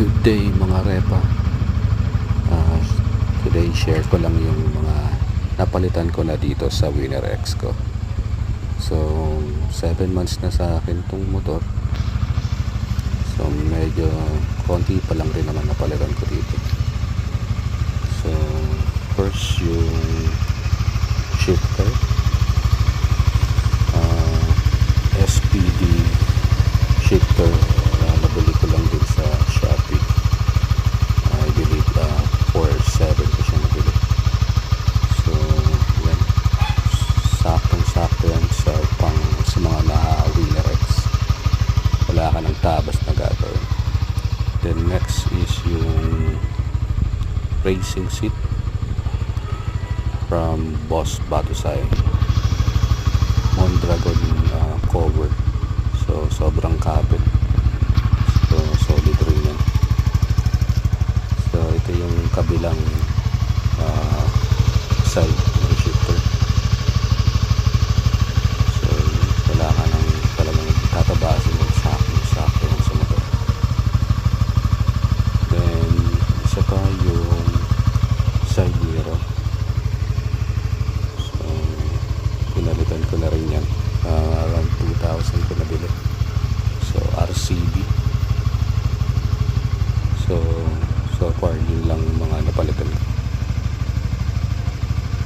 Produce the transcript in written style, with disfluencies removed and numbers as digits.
Good day mga repa. Today share ko lang yung mga napalitan ko na dito sa Winner X ko. So 7 months na sa akin tong motor. So medyo konti pa lang rin naman napalitan ko dito. So first yung shifter, SPD shifter, nabili ko lang din sa Shopee. I believe 4.7 ko siya nabili. So yan, saktong sakto yan sa mga na-Winner X. Wala ka ng tabas na gagawin. Then next is yung racing seat from Boss Batusay, Mondragon cover. So sobrang kapit. So solid rin yan. So ito yung kabilang side ng shifter. So wala ka nang talagang tatabas